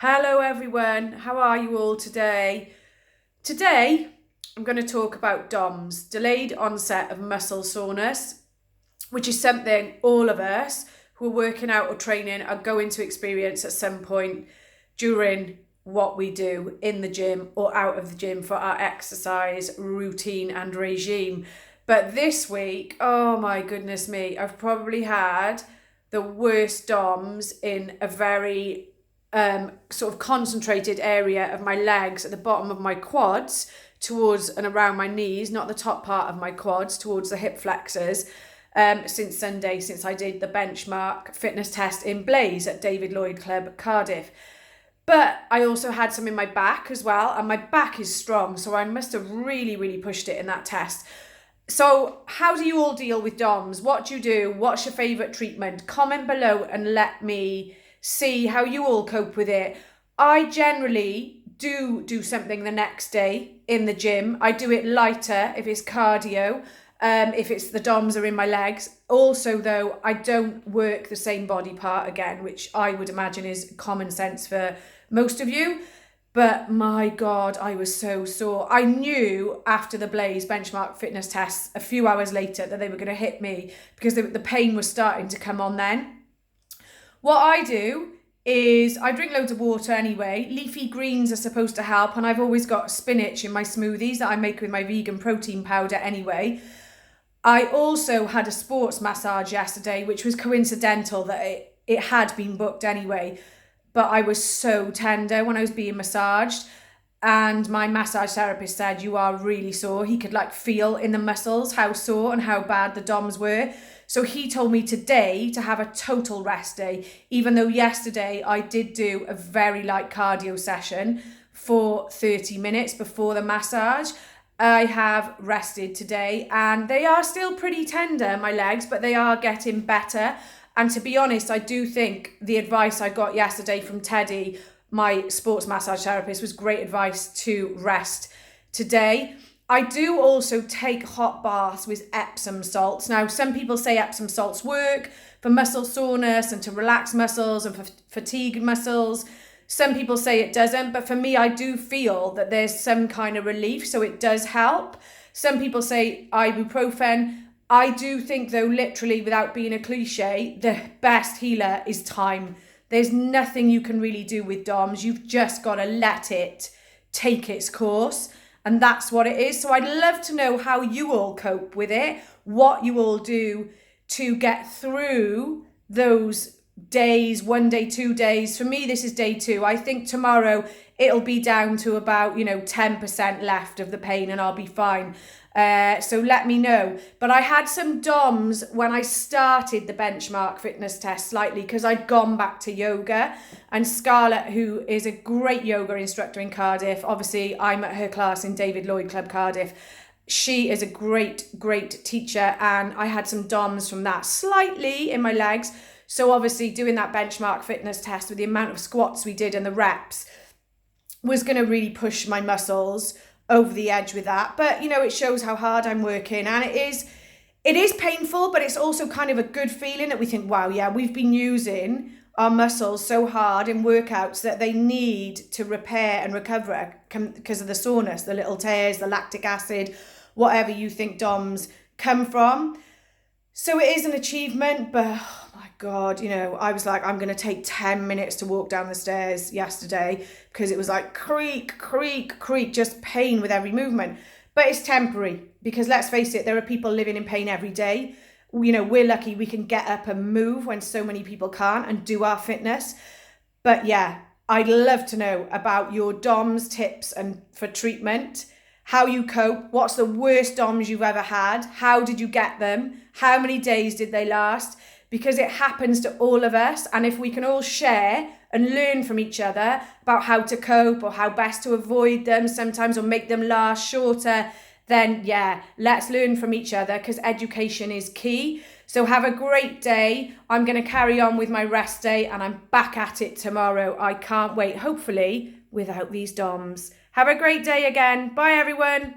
Hello everyone, how are you all today? Today I'm going to talk about DOMS, delayed onset of muscle soreness, which is something all of us who are working out or training are going to experience at some point during what we do in the gym or out of the gym for our exercise routine and regime. But this week, oh my goodness me, I've probably had the worst DOMS in a very sort of concentrated area of my legs at the bottom of my quads towards and around my knees, not the top part of my quads, towards the hip flexors, since Sunday, since I did the benchmark fitness test in Blaze at David Lloyd Club, Cardiff. But I also had some in my back as well, and my back is strong, so I must have really pushed it in that test. So how do you all deal with DOMS? What do you do? What's your favourite treatment? Comment below and let me see how you all cope with it. I generally do something the next day in the gym. I do it lighter if it's cardio, if it's the DOMS are in my legs. Also though, I don't work the same body part again, which I would imagine is common sense for most of you. But my God, I was so sore. I knew after the Blaze benchmark fitness tests a few hours later that they were going to hit me because the pain was starting to come on then. What I do is I drink loads of water anyway. Leafy greens are supposed to help, and I've always got spinach in my smoothies that I make with my vegan protein powder anyway. I also had a sports massage yesterday, which was coincidental that it had been booked anyway. But I was so tender when I was being massaged. And my massage therapist said, you are really sore. He could feel in the muscles how sore and how bad the DOMS were. So he told me today to have a total rest day, even though yesterday I did do a very light cardio session for 30 minutes before the massage. I have rested today and they are still pretty tender, my legs, but they are getting better. And to be honest, I do think the advice I got yesterday from Teddy, my sports massage therapist, was great advice to rest today. I do also take hot baths with Epsom salts. Now, some people say Epsom salts work for muscle soreness and to relax muscles and for fatigued muscles. Some people say it doesn't, but for me, I do feel that there's some kind of relief, so it does help. Some people say ibuprofen. I do think, though, literally, without being a cliche, the best healer is time. There's nothing you can really do with DOMS. You've just got to let it take its course. And that's what it is. So I'd love to know how you all cope with it, what you all do to get through those days, 1 day, 2 days. For me, this is day 2. I think tomorrow it'll be down to about, 10% left of the pain and I'll be fine. So let me know. But I had some DOMS when I started the benchmark fitness test slightly because I'd gone back to yoga, and Scarlett, who is a great yoga instructor in Cardiff, obviously I'm at her class in David Lloyd Club Cardiff. She is a great teacher, and I had some DOMS from that slightly in my legs. So obviously doing that benchmark fitness test with the amount of squats we did and the reps was going to really push my muscles over the edge with that. But it shows how hard I'm working, and it is painful, but it's also kind of a good feeling that we think, wow, yeah, we've been using our muscles so hard in workouts that they need to repair and recover because of the soreness, the little tears, the lactic acid, whatever you think DOMS come from. So it is an achievement, but oh my God, I was like, I'm going to take 10 minutes to walk down the stairs yesterday because it was like creak, just pain with every movement. But it's temporary because let's face it, there are people living in pain every day. We're lucky we can get up and move when so many people can't and do our fitness. But yeah, I'd love to know about your DOMS tips and for treatment. How you cope, what's the worst DOMS you've ever had, how did you get them, how many days did they last, because it happens to all of us, and if we can all share and learn from each other about how to cope or how best to avoid them sometimes or make them last shorter, then yeah, let's learn from each other because education is key. So have a great day. I'm going to carry on with my rest day and I'm back at it tomorrow. I can't wait, hopefully without these DOMS. Have a great day again. Bye everyone.